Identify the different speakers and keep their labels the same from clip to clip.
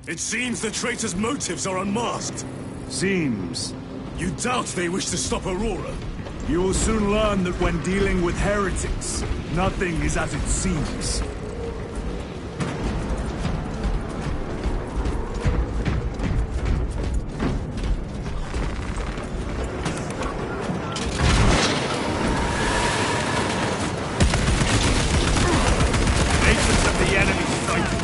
Speaker 1: It seems the traitor's motives are unmasked.
Speaker 2: Seems.
Speaker 1: You doubt they wish to stop Aurora?
Speaker 2: You will soon learn that when dealing with heretics, nothing is as it seems. Agents of the enemy sighted.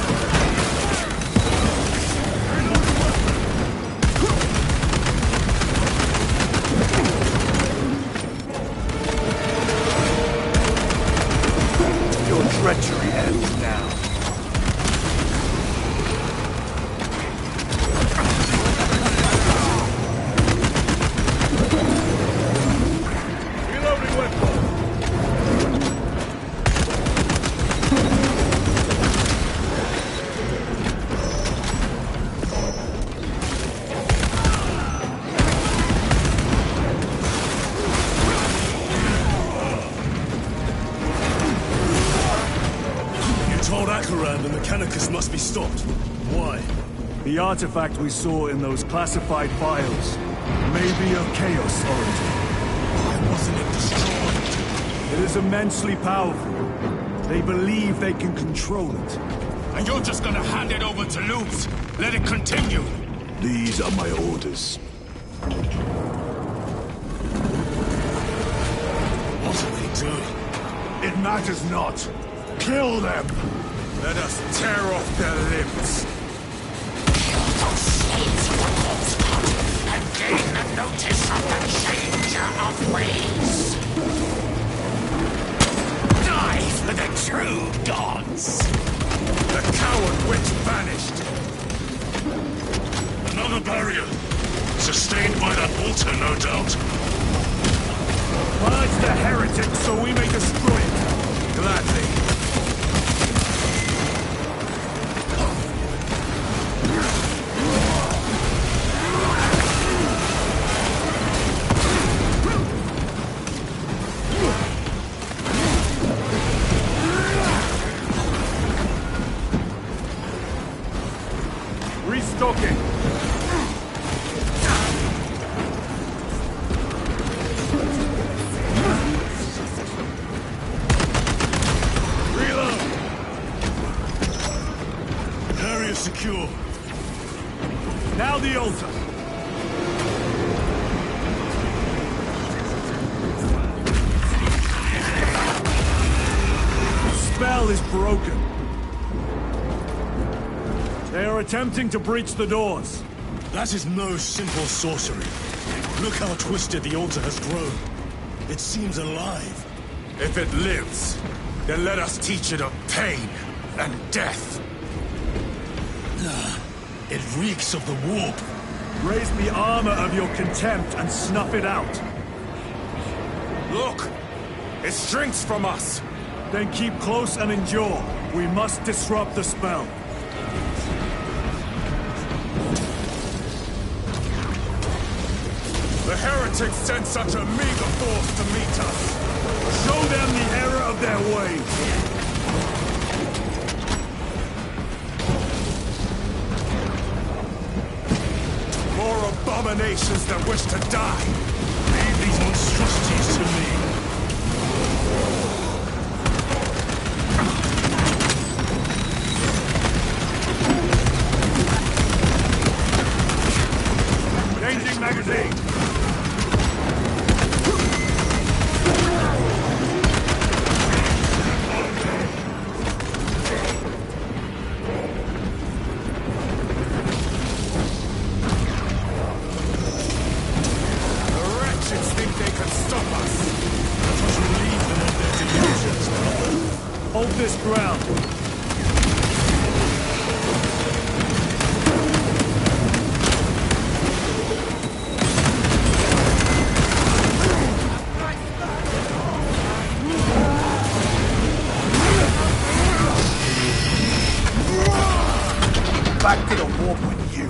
Speaker 2: Treachery ends now. Reloading weapon.
Speaker 1: Akaran, the Mechanicus must be stopped. Why?
Speaker 2: The artifact we saw in those classified files may be of Chaos origin.
Speaker 1: Why wasn't it destroyed?
Speaker 2: It is immensely powerful. They believe they can control it.
Speaker 1: And you're just gonna hand it over to Luz? Let it continue?
Speaker 2: These are my orders.
Speaker 1: What are they doing?
Speaker 2: It matters not. Kill them!
Speaker 1: Let us tear off their limbs.
Speaker 3: Kill those slaves for Volscott and gain the notice of the changer of ways. Die for the true gods!
Speaker 1: The coward witch vanished. Another barrier. Sustained by that altar, no doubt.
Speaker 2: Purge the heretic so we may destroy it.
Speaker 1: Gladly.
Speaker 2: Restocking.
Speaker 1: Reload. Area secure.
Speaker 2: Now the altar. The spell is broken. They are attempting to breach the doors.
Speaker 1: That is no simple sorcery. Look how twisted the altar has grown. It seems alive. If it lives, then let us teach it of pain and death. It reeks of the warp.
Speaker 2: Raise the armor of your contempt and snuff it out.
Speaker 1: Look! It shrinks from us!
Speaker 2: Then keep close and endure. We must disrupt the spell.
Speaker 1: The heretics sent such a meager force to meet us.
Speaker 2: Show them the error of their ways.
Speaker 1: More abominations that wish to die. Leave these monstrosities to me.
Speaker 2: Changing magazine. Hold this ground. Back to the warp with you.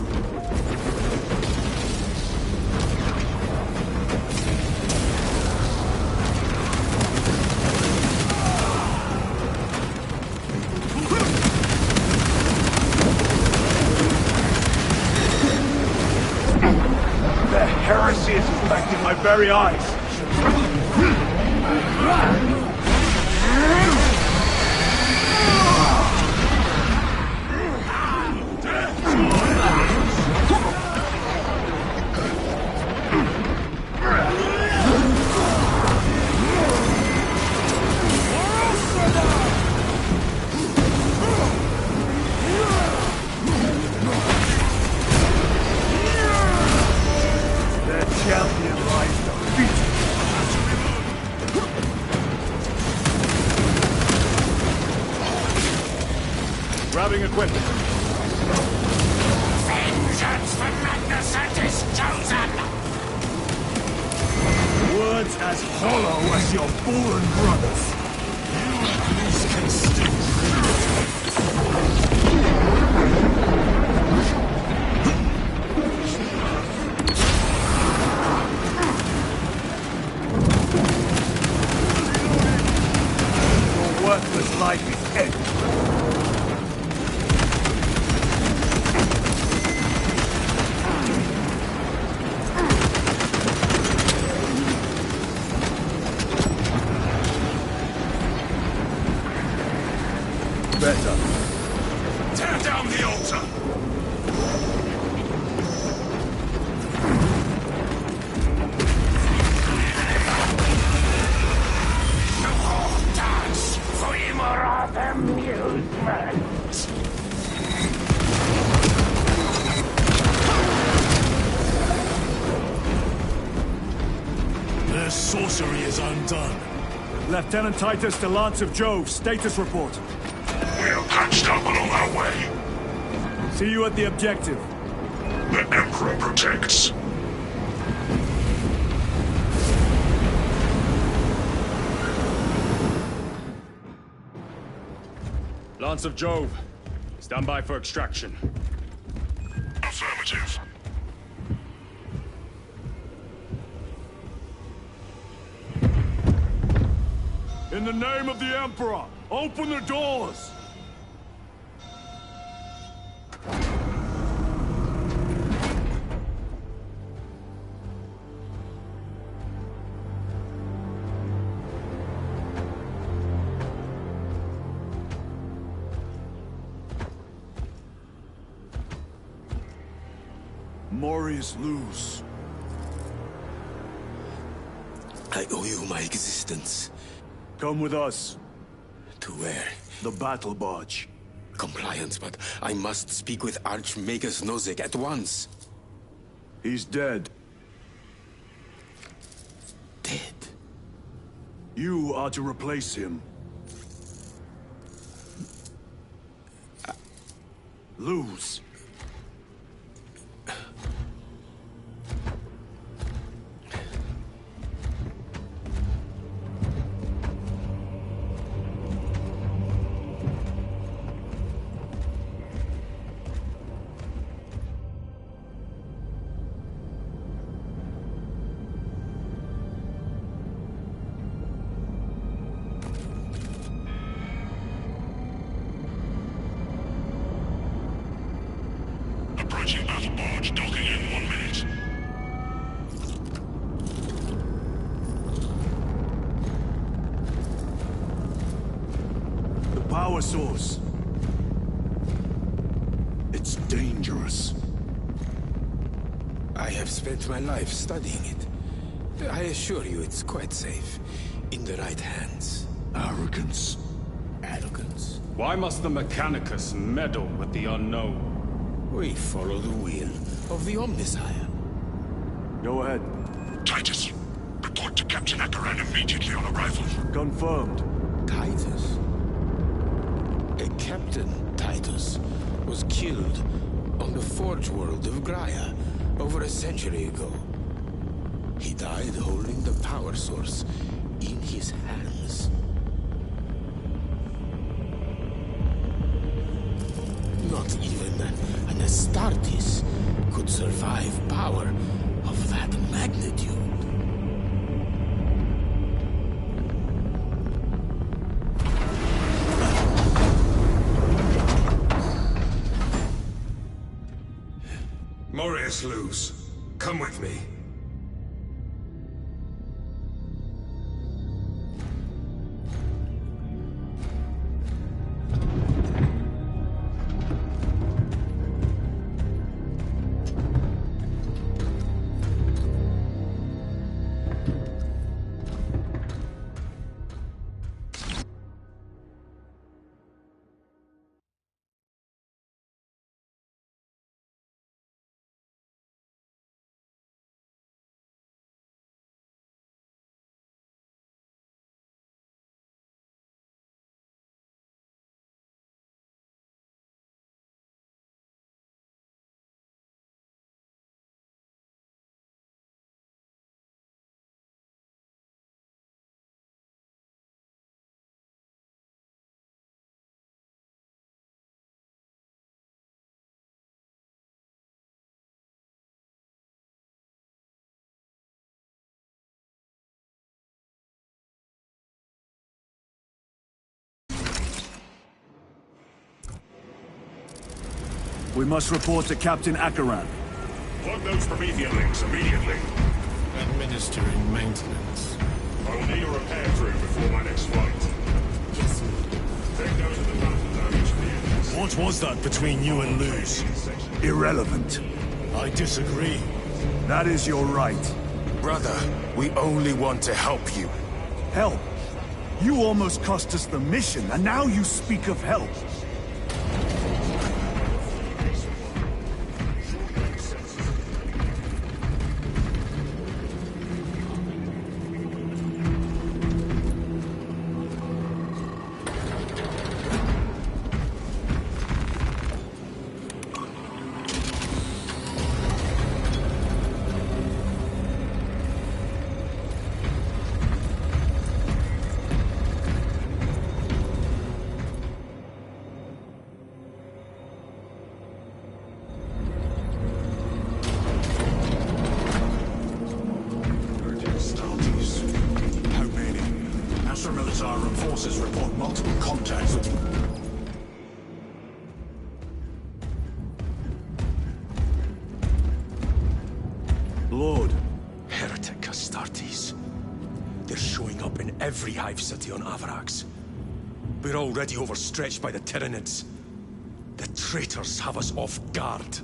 Speaker 2: very eyes. Champion lies defeated. Grabbing equipment.
Speaker 3: Vengeance for Magnificent is chosen!
Speaker 2: Words as hollow as your fallen brothers.
Speaker 1: These can still...
Speaker 2: Worthless life is ended. Better.
Speaker 1: Tear down the altar! Their sorcery is undone.
Speaker 2: Lieutenant Titus to Lance of Jove, status report.
Speaker 4: We are patched up along our way.
Speaker 2: See you at the objective.
Speaker 4: The Emperor protects.
Speaker 5: Lance of Jove, stand by for extraction.
Speaker 4: Affirmative.
Speaker 2: In the name of the Emperor, open the doors! Morius Luz.
Speaker 6: I owe you my existence.
Speaker 2: Come with us.
Speaker 6: To where?
Speaker 2: The battle barge.
Speaker 6: Compliance, but I must speak with Archmagus Nozick at once.
Speaker 2: He's dead.
Speaker 6: Dead?
Speaker 2: You are to replace him. Luz.
Speaker 4: Approaching battle barge, docking in 1 minute.
Speaker 2: The power source. It's dangerous.
Speaker 6: I have spent my life studying it. I assure you it's quite safe. In the right hands.
Speaker 2: Arrogance.
Speaker 6: Arrogance.
Speaker 5: Why must the Mechanicus meddle with the unknown?
Speaker 6: We follow the will of the Omnissiah.
Speaker 2: Go ahead.
Speaker 4: Titus, report to Captain Akaran immediately on arrival.
Speaker 2: Confirmed.
Speaker 6: Titus? Captain Titus was killed on the Forge world of Graia over a century ago. He died holding the power source in his hands. Not even an Astartes could survive power of that magnitude.
Speaker 1: Morius Luz, come with me.
Speaker 2: We must report to Captain Akaran.
Speaker 4: Plug those Promethean links immediately.
Speaker 6: Administering maintenance.
Speaker 4: I will need a repair crew before my next flight.
Speaker 6: Yes,
Speaker 4: Take those at the battle damage for the engines.
Speaker 1: What was that between you and Luz?
Speaker 2: Irrelevant.
Speaker 1: I disagree.
Speaker 2: That is your right.
Speaker 1: Brother, we only want to help you.
Speaker 2: Help? You almost cost us the mission, and now you speak of help.
Speaker 1: Forces report multiple contacts with...
Speaker 2: Lord.
Speaker 7: Heretic Astartes. They're showing up in every hive city on Avarax. We're already overstretched by the Tyranids. The traitors have us off guard.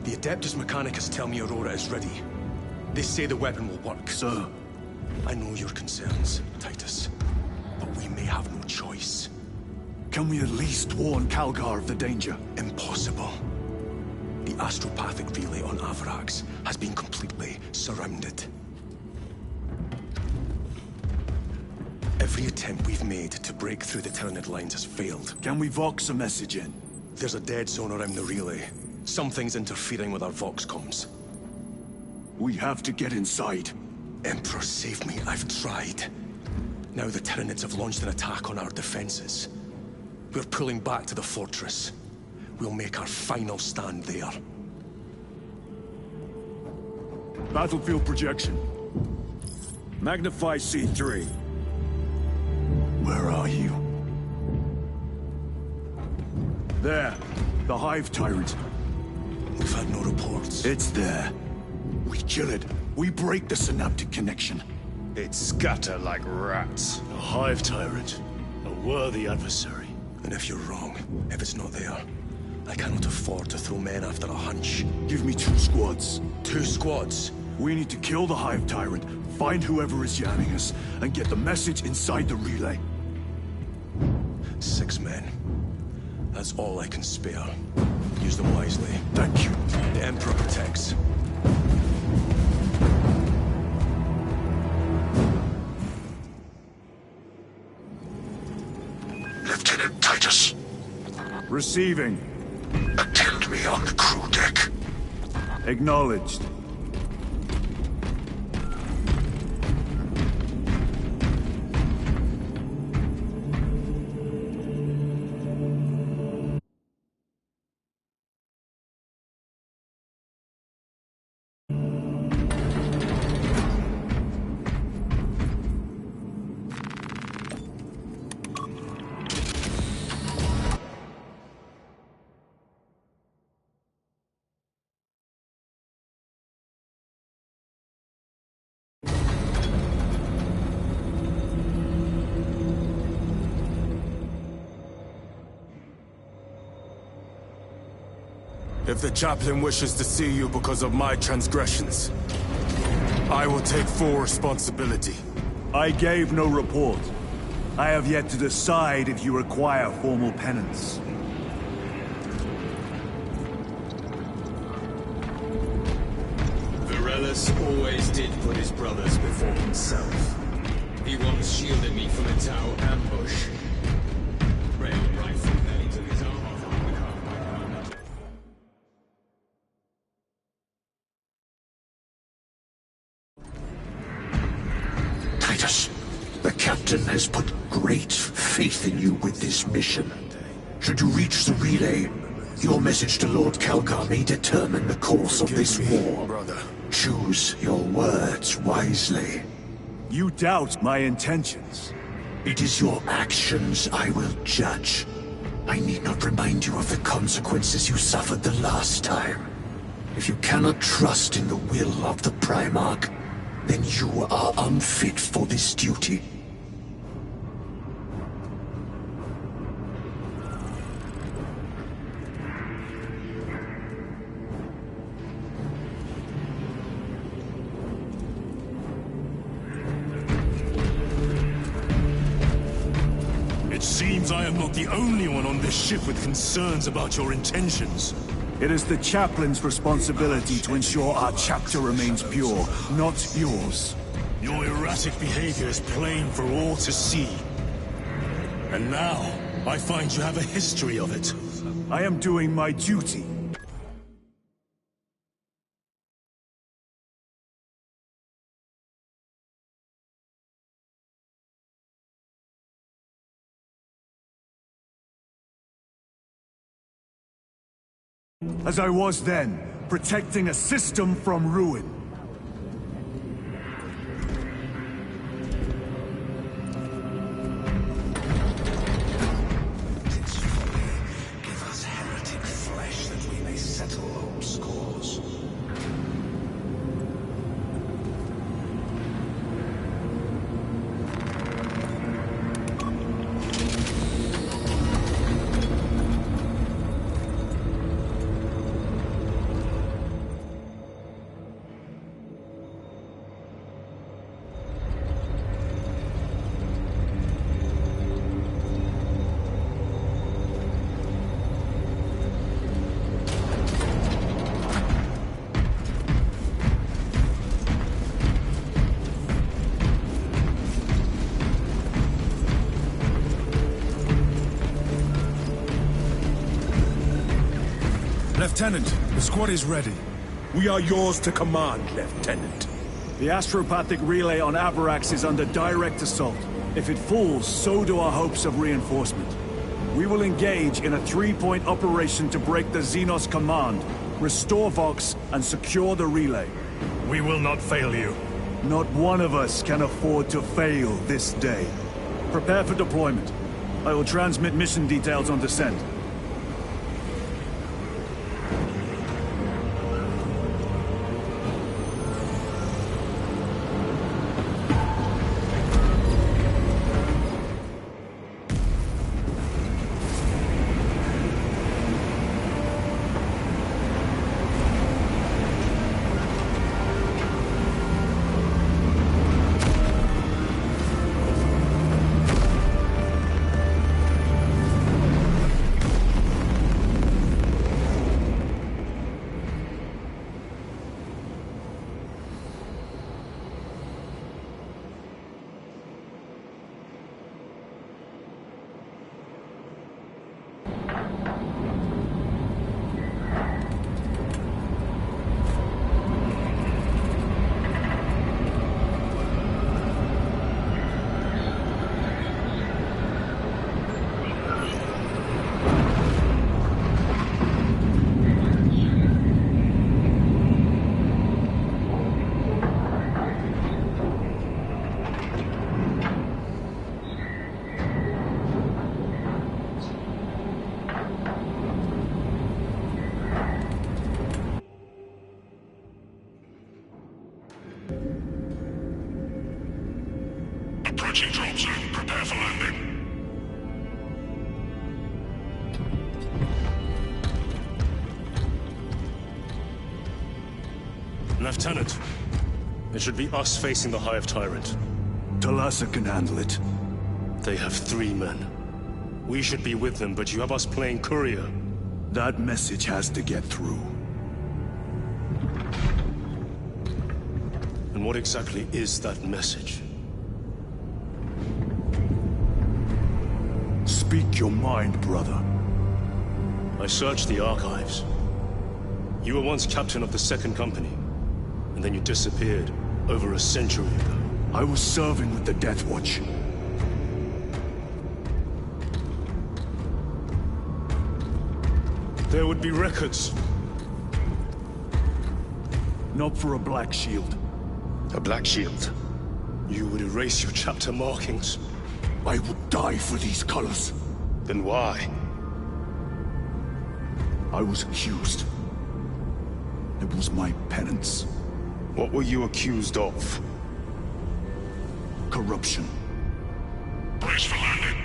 Speaker 7: The Adeptus Mechanicus tell me Aurora is ready. They say the weapon will work.
Speaker 2: Sir.
Speaker 7: I know your concerns, Titus, but we may have no choice.
Speaker 2: Can we at least warn Calgar of the danger?
Speaker 7: Impossible. The astropathic relay on Avarax has been completely surrounded. Every attempt we've made to break through the Tyranid lines has failed.
Speaker 2: Can we Vox a message in?
Speaker 7: There's a dead zone around the relay. Something's interfering with our Vox comms.
Speaker 2: We have to get inside.
Speaker 7: Emperor, save me. I've tried. Now the Tyranids have launched an attack on our defenses. We're pulling back to the fortress. We'll make our final stand there.
Speaker 2: Battlefield projection. Magnify C3. Where are you? There. The Hive Tyrant.
Speaker 7: We've had no reports.
Speaker 2: It's there. We kill it. We break the synaptic connection.
Speaker 5: It scatter like rats.
Speaker 1: A Hive Tyrant. A worthy adversary.
Speaker 7: And if you're wrong, if it's not there, I cannot afford to throw men after a hunch.
Speaker 2: Give me 2 squads.
Speaker 7: 2 squads?
Speaker 2: We need to kill the Hive Tyrant, find whoever is jamming us, and get the message inside the relay.
Speaker 7: 6 men. That's all I can spare. Use them wisely.
Speaker 2: Thank you.
Speaker 7: The Emperor protects.
Speaker 4: Lieutenant Titus,
Speaker 2: Receiving.
Speaker 4: attend me on the crew deck.
Speaker 2: Acknowledged.
Speaker 1: If the chaplain wishes to see you because of my transgressions, I will take full responsibility.
Speaker 2: I gave no report. I have yet to decide if you require formal penance.
Speaker 8: Varellus always did put his brothers before himself. He once shielded me from a Tau ambush. Rail rifle then he took his arm off and became my commander.
Speaker 4: Titus, the captain has put great faith in you with this mission. Should you reach the relay, your message to Lord Calgar may determine the course of this war.
Speaker 1: Brother.
Speaker 4: Choose your words wisely.
Speaker 2: You doubt my intentions.
Speaker 4: It is your actions I will judge. I need not remind you of the consequences you suffered the last time. If you cannot trust in the will of the Primarch, then you are unfit for this duty.
Speaker 1: It seems I am not the only one on this ship with concerns about your intentions.
Speaker 2: It is the chaplain's responsibility to ensure our chapter remains pure, not yours.
Speaker 1: Your erratic behavior is plain for all to see. And now, I find you have a history of it.
Speaker 2: I am doing my duty. As I was then, protecting a system from ruin.
Speaker 4: Give us heretic flesh that we may settle old scores.
Speaker 1: Lieutenant, the squad is ready. We are yours to command, Lieutenant.
Speaker 2: The astropathic relay on Avarax is under direct assault. If it falls, so do our hopes of reinforcement. We will engage in a three-point operation to break the Xenos command, restore Vox, and secure the relay.
Speaker 1: We will not fail you.
Speaker 2: Not one of us can afford to fail this day. Prepare for deployment. I will transmit mission details on descent.
Speaker 3: Approaching drop zone. Prepare for landing.
Speaker 1: Lieutenant, it should be us facing the Hive Tyrant.
Speaker 2: Talassa can handle it.
Speaker 1: They have 3 men. We should be with them, but you have us playing courier.
Speaker 2: That message has to get through.
Speaker 1: And what exactly is that message?
Speaker 2: Speak your mind, brother.
Speaker 1: I searched the archives. You were once captain of the Second Company, and then you disappeared over a century ago.
Speaker 2: I was serving with the Death Watch.
Speaker 1: There would be records.
Speaker 2: Not for a Black Shield.
Speaker 1: A Black Shield? You would erase your chapter markings.
Speaker 2: I would die for these colors.
Speaker 1: Then why?
Speaker 2: I was accused. It was my penance.
Speaker 1: What were you accused of?
Speaker 2: Corruption.
Speaker 1: Brace for landing.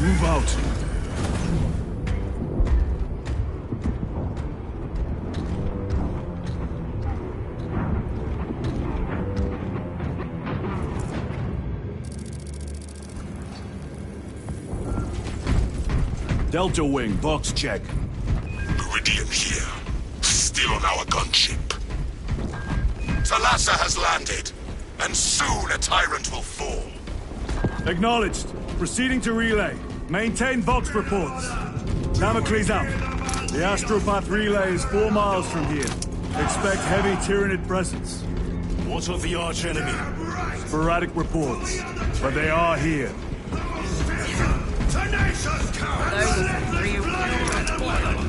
Speaker 2: Move out. Delta Wing, box check.
Speaker 1: Meridian here. Still on our gunship. Talassa has landed, and soon a tyrant will fall.
Speaker 2: Acknowledged. Proceeding to relay. Maintain Vox reports. Damocles out. The Astropath relay is 4 miles from here. Expect heavy Tyranid presence.
Speaker 1: What of the archenemy?
Speaker 2: Sporadic reports, but they are here.
Speaker 1: Tenacious cowards!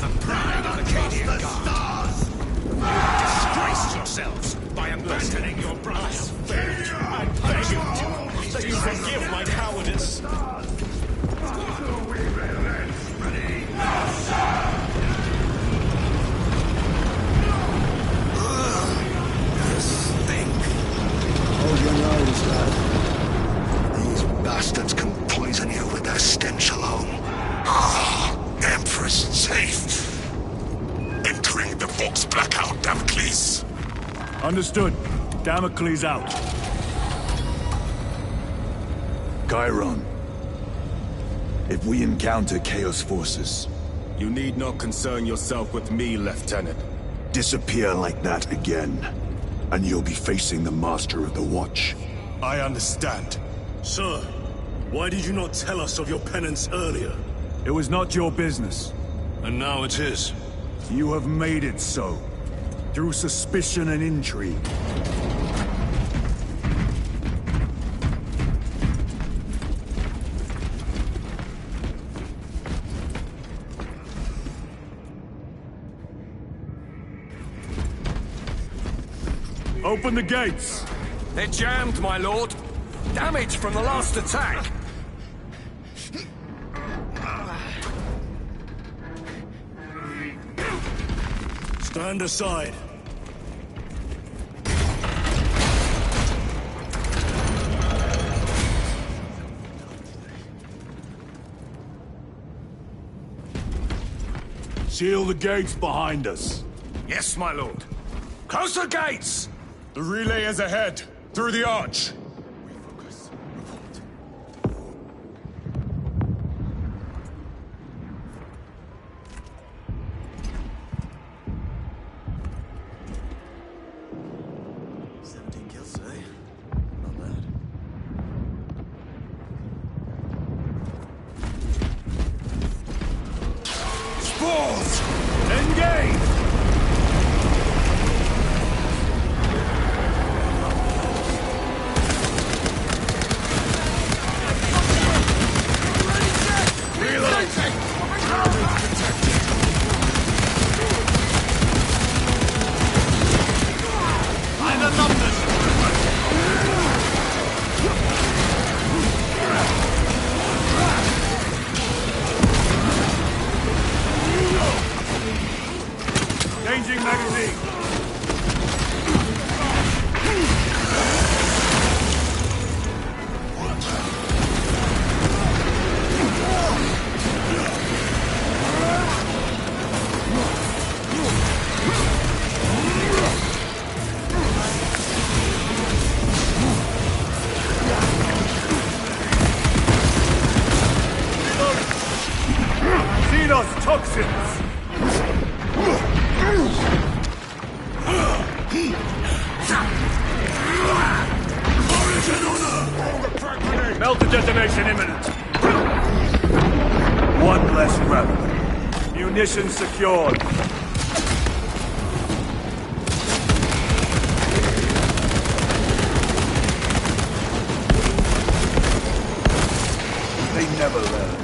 Speaker 3: The pride of Acadian Guard. Disgraced yourselves by abandoning your brothers.
Speaker 1: I beg you that you forgive my cowardice.
Speaker 4: Hold your nose, lad. These bastards can poison you with their stench alone.
Speaker 1: Empress safe. Entering the Vox blackout, Damocles.
Speaker 2: Understood. Damocles out.
Speaker 9: Chiron. If we encounter Chaos forces,
Speaker 7: You need not concern yourself with me, Lieutenant.
Speaker 9: disappear like that again, and you'll be facing the Master of the Watch.
Speaker 1: I understand. Sir, why did you not tell us of your penance earlier?
Speaker 2: It was not your business.
Speaker 1: And now it is.
Speaker 2: You have made it so. Through suspicion and intrigue. Open the gates!
Speaker 5: They're jammed, my lord. Damage from the last attack.
Speaker 1: Stand aside.
Speaker 2: Seal the gates behind us.
Speaker 5: Yes, my lord. Close the gates!
Speaker 1: The relay is ahead, through the arch.
Speaker 2: Spores! Engage! Changing magazine! Xenos toxins! Melter detonation imminent. One less rebel. Munitions secured. They never learn.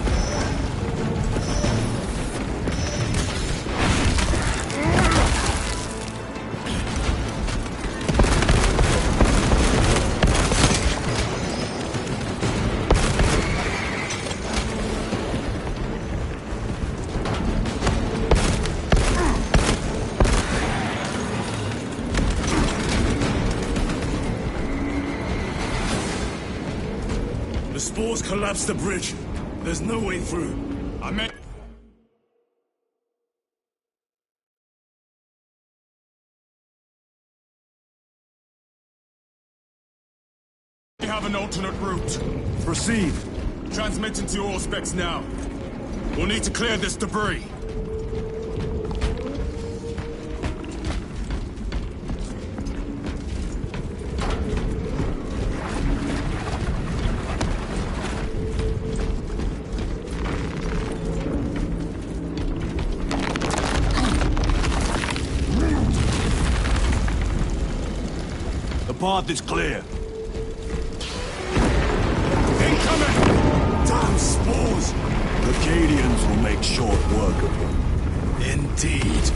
Speaker 1: spores collapsed the bridge. There's no way through.
Speaker 5: I meant... We have an alternate route.
Speaker 2: Proceed.
Speaker 5: Transmitting to all specs now. We'll need to clear this debris.
Speaker 2: The path is clear.
Speaker 1: Incoming! Damn spores!
Speaker 2: The Cadians will make short work of him.
Speaker 1: Indeed.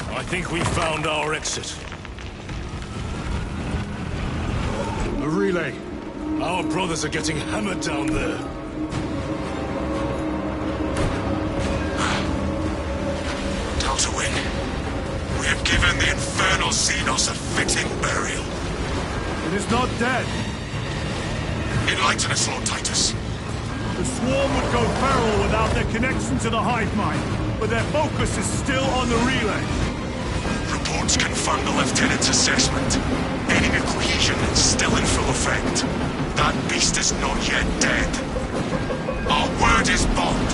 Speaker 1: I think we found our exit. A relay. Our brothers are getting hammered down there.
Speaker 4: Tatooine, we have given the infernal Xenos a fitting burial.
Speaker 2: It is not dead.
Speaker 4: Enlighten us, Lord Titus.
Speaker 2: The swarm would go feral without their connection to the hive mind, but their focus is still on the relay.
Speaker 4: Reports confirm the Lieutenant's assessment. Enemy cohesion is still in full effect. That beast is not yet dead. Our word is bond.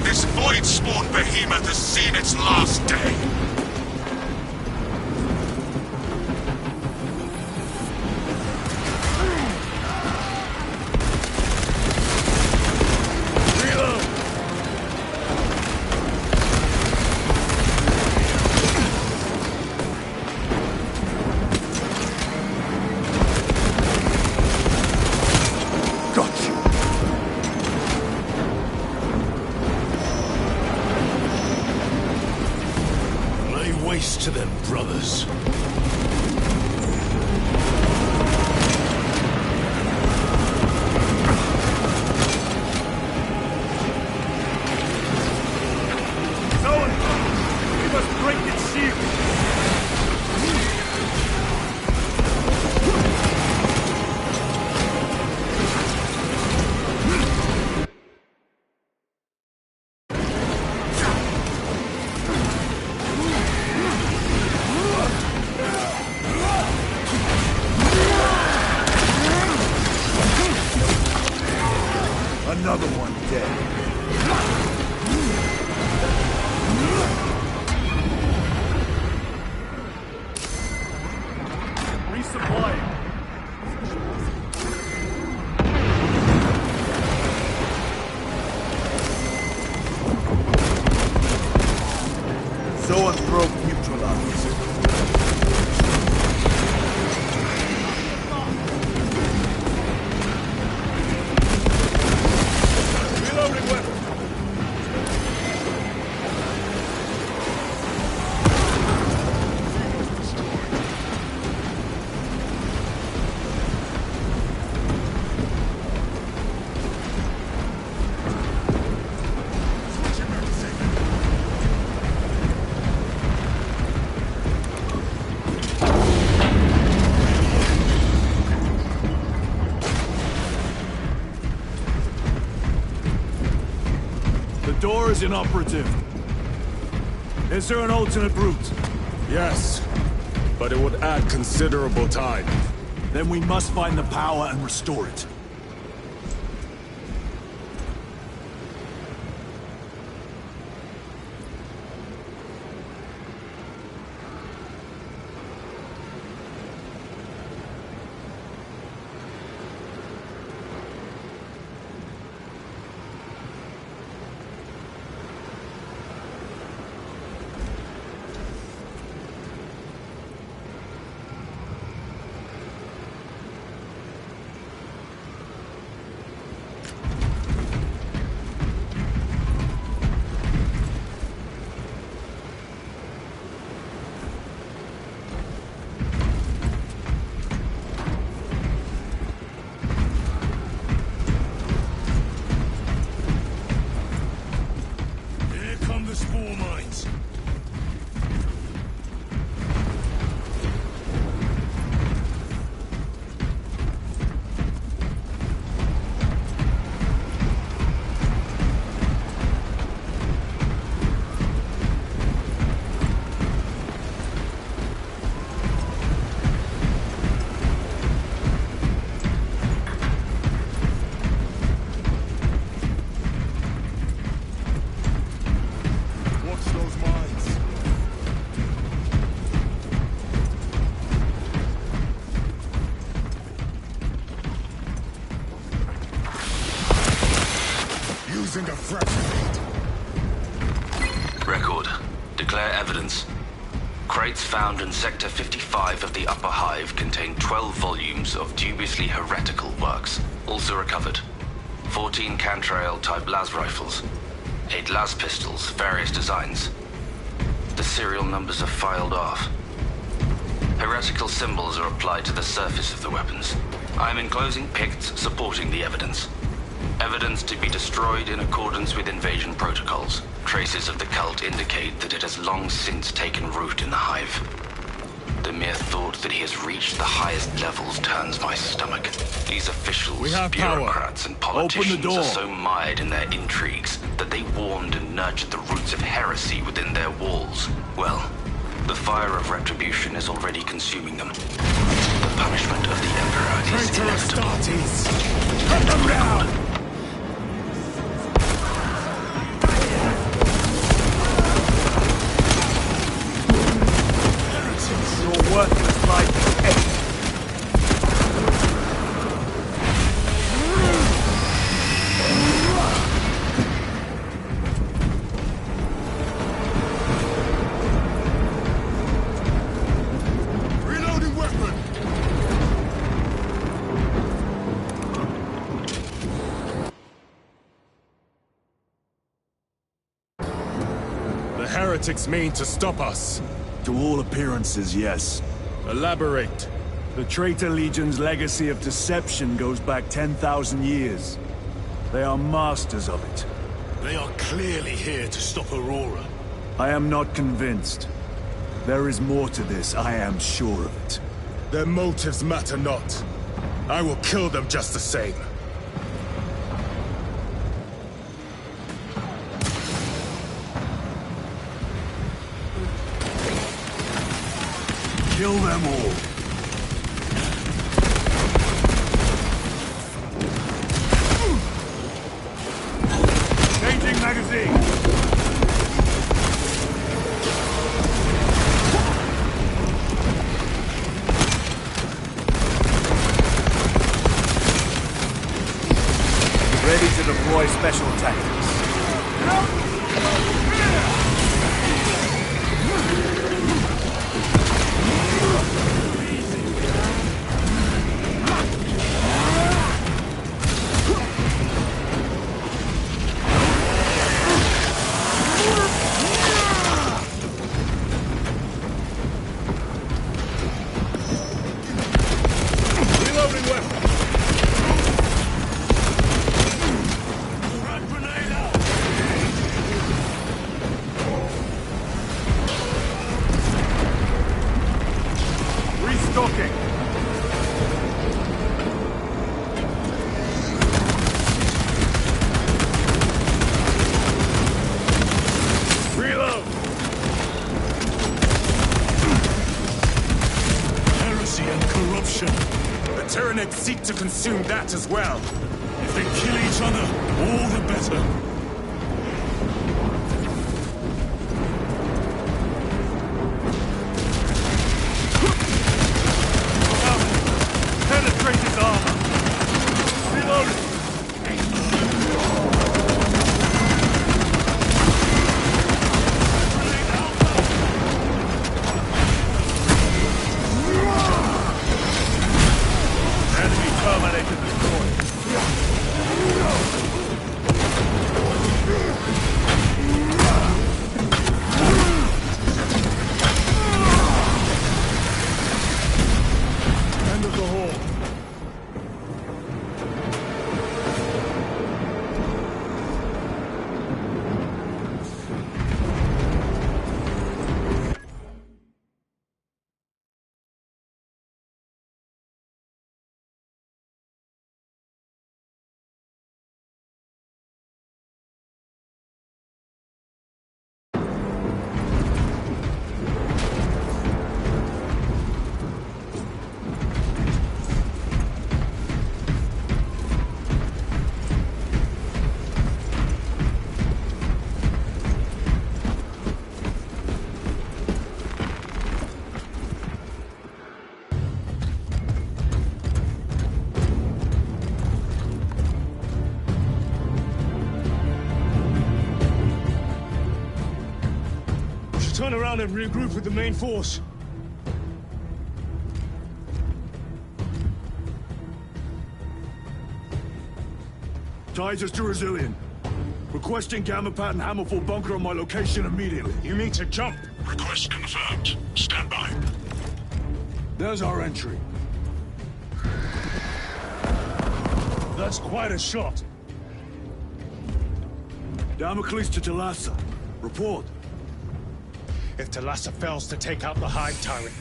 Speaker 4: This void-spawn behemoth has seen its last day.
Speaker 1: Waste to them, brothers.
Speaker 2: We must break its shield. Another one dead. Resupplying. Zoanthrope neutralized. The door is inoperative. Is there an alternate route?
Speaker 5: Yes, but it would add considerable time.
Speaker 2: Then we must find the power and restore it.
Speaker 1: spore mines.
Speaker 10: Record. Declare evidence. Crates found in Sector 55 of the Upper Hive contain 12 volumes of dubiously heretical works. Also recovered. 14 Cantrail-type las rifles. 8 las pistols, various designs. The serial numbers are filed off. Heretical symbols are applied to the surface of the weapons. I am enclosing picts supporting the evidence. Evidence to be destroyed in accordance with invasion protocols. Traces of the cult indicate that it has long since taken root in the Hive. The mere thought that he has reached the highest levels turns my stomach. These officials, bureaucrats, and politicians are so mired in their intrigues that they warmed and nurtured the roots of heresy within their walls. Well, the fire of retribution is already consuming them. The punishment of the Emperor is inevitable.
Speaker 1: Cut them down!
Speaker 2: Worthless life.
Speaker 1: Reloading weapon! The heretics mean to stop us.
Speaker 2: To all appearances, yes.
Speaker 1: Elaborate.
Speaker 2: The Traitor Legion's legacy of deception goes back 10,000 years. They are masters of it.
Speaker 1: They are clearly here to stop Aurora.
Speaker 2: I am not convinced. There is more to this, I am sure of it.
Speaker 1: Their motives matter not. I will kill them just the same.
Speaker 2: Kill them all. Changing magazine. Ready to deploy special tactics.
Speaker 1: Seek to consume that as well. If they kill each other, all the better.
Speaker 2: Penetrate his armor. Reload. Terminator destroyed.
Speaker 1: turn around and regroup with the main force.
Speaker 2: Titus to Resilient. Requesting Gamma Pad and Hammerfall bunker on my location immediately.
Speaker 1: You mean to jump?
Speaker 9: Request confirmed. Stand by.
Speaker 2: There's our entry.
Speaker 1: That's quite a shot.
Speaker 2: Damocles to Talassa. Report.
Speaker 1: If Talassa fails to take out the Hive Tyrant,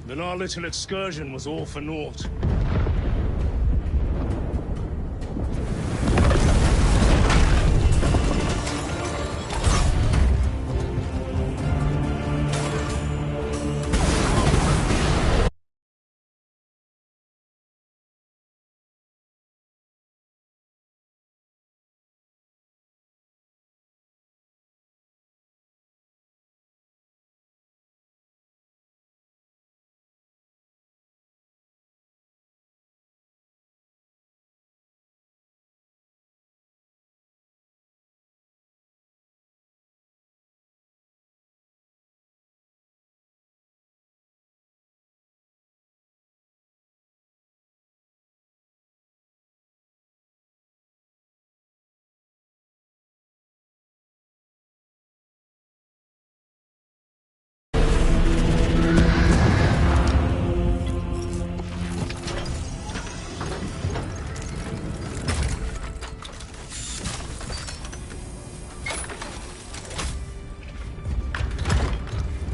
Speaker 1: then our little excursion was all for naught.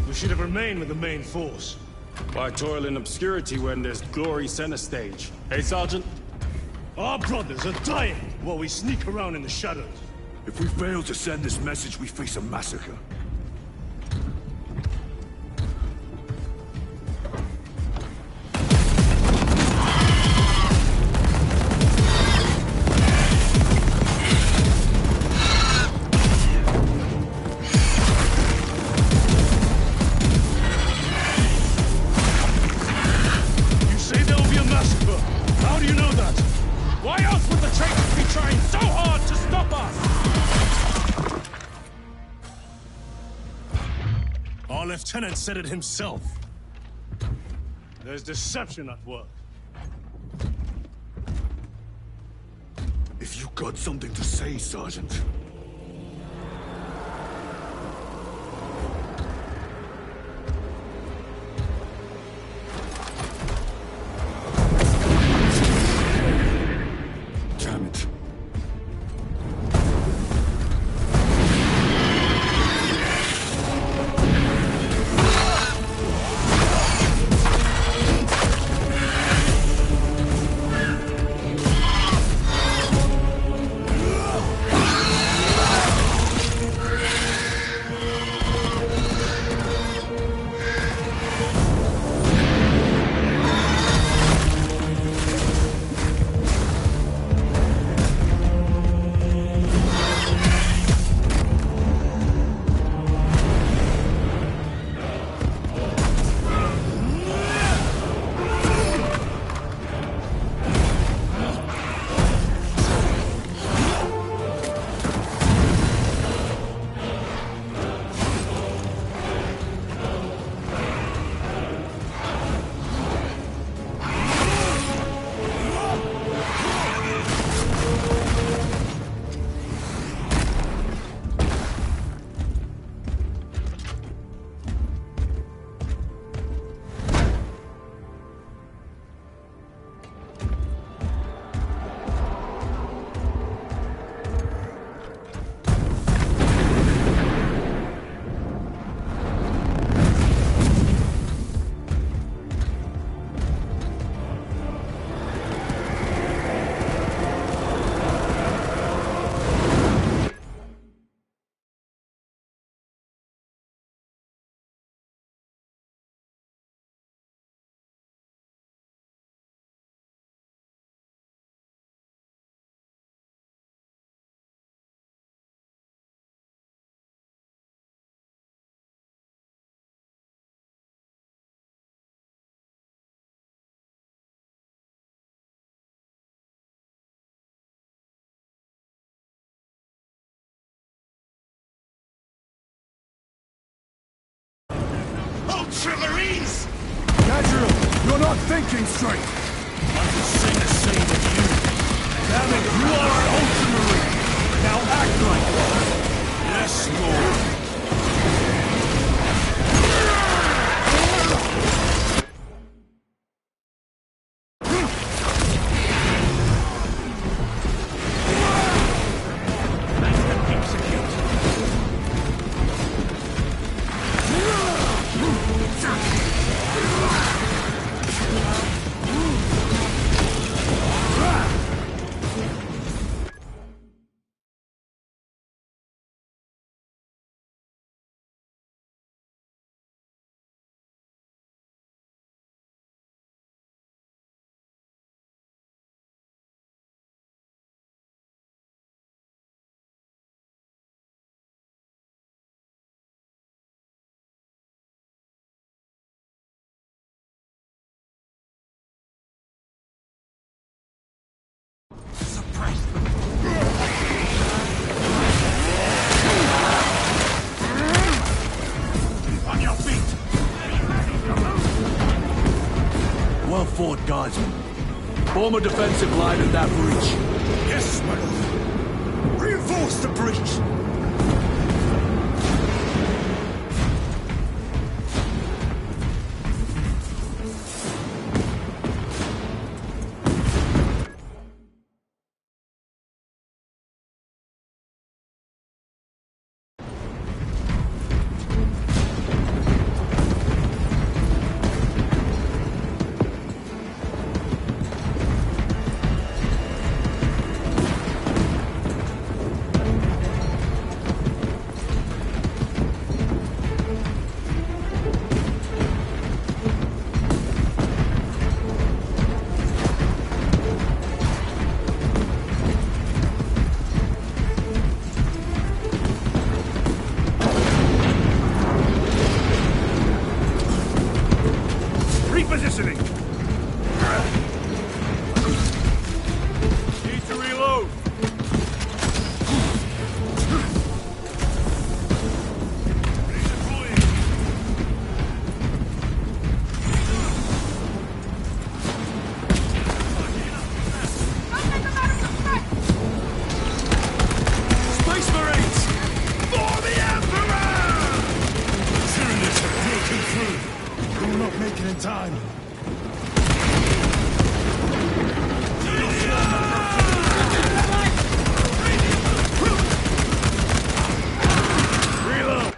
Speaker 1: We should have remained with the main force.
Speaker 5: Why toil in obscurity when there's glory center stage? Hey, Sergeant?
Speaker 1: Our brothers are dying while we sneak around in the shadows.
Speaker 2: If we fail to send this message, we face a massacre.
Speaker 1: Our lieutenant said it himself. There's deception at work.
Speaker 2: If you got something to say, Sergeant. Damn it. You're not thinking straight!
Speaker 1: I could say the same of you.
Speaker 2: Damn it, you are an Ultramarine! Now act like one!
Speaker 1: Yes, Lord. On your feet!
Speaker 2: Well fought, Guardsman. Form a defensive line at that breach.
Speaker 1: Yes, my lord. Reinforce the breach!
Speaker 2: Repositioning! Need to reload!
Speaker 1: Space Marines! For the Emperor! Tyranids have broken through. We will not make it in time.
Speaker 2: Reload!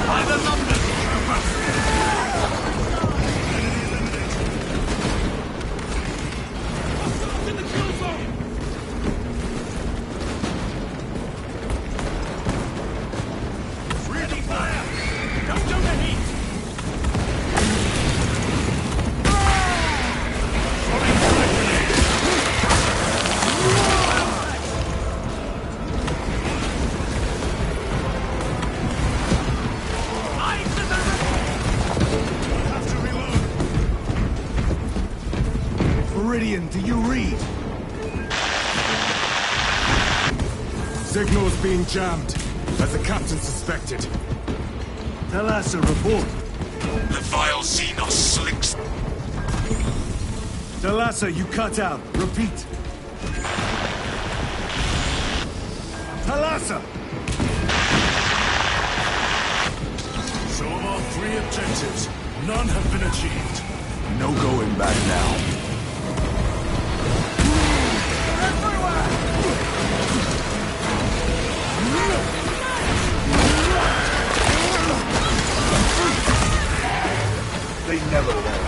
Speaker 1: By the numbers! In the kill zone! Ready fire! Don't do the heat! Have to reload!
Speaker 2: Meridian, do you read?
Speaker 5: Signal's being jammed, as the captain suspected.
Speaker 2: Thalassa, report.
Speaker 1: The vile Xenos slinks.
Speaker 2: Thalassa, you cut out. Repeat. Thalassa!
Speaker 1: So of our 3 objectives, none have been achieved.
Speaker 2: No going back now. They never learn.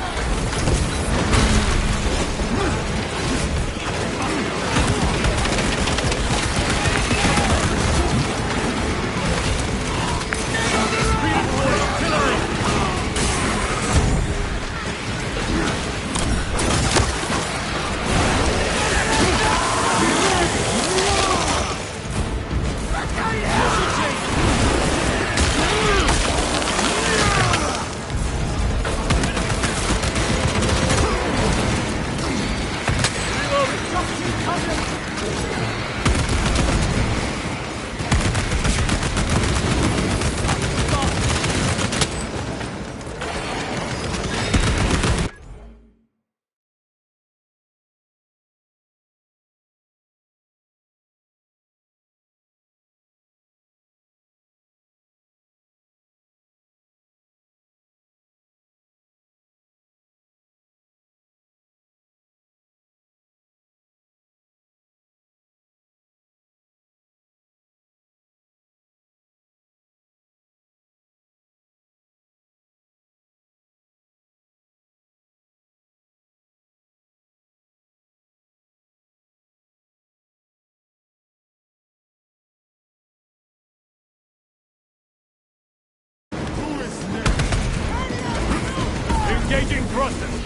Speaker 2: thrusters!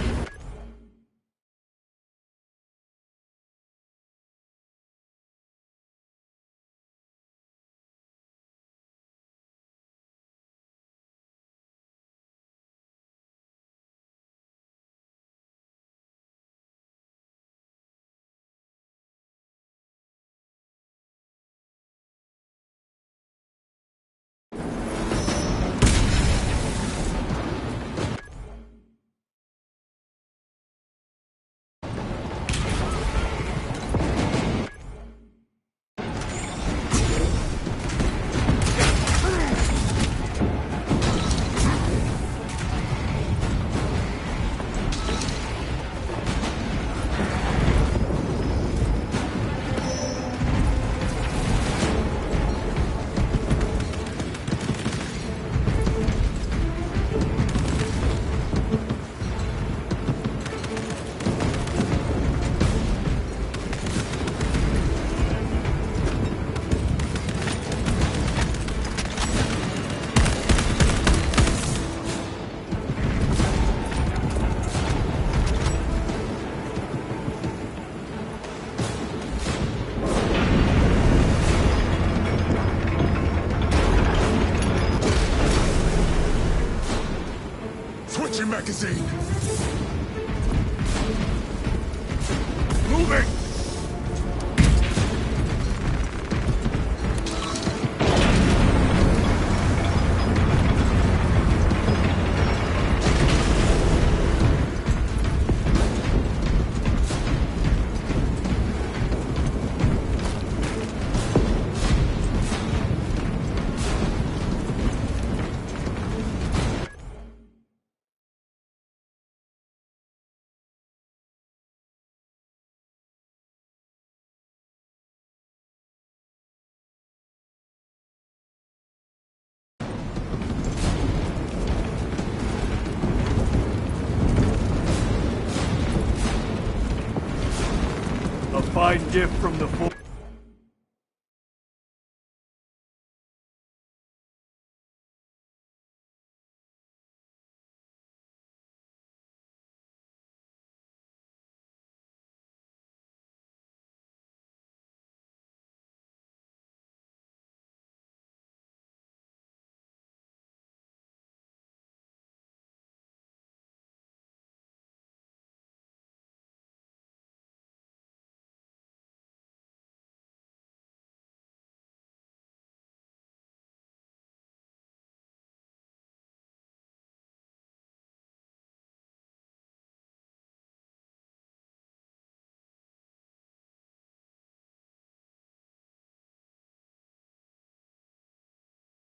Speaker 1: Switching magazine! Moving!
Speaker 2: A fine gift from the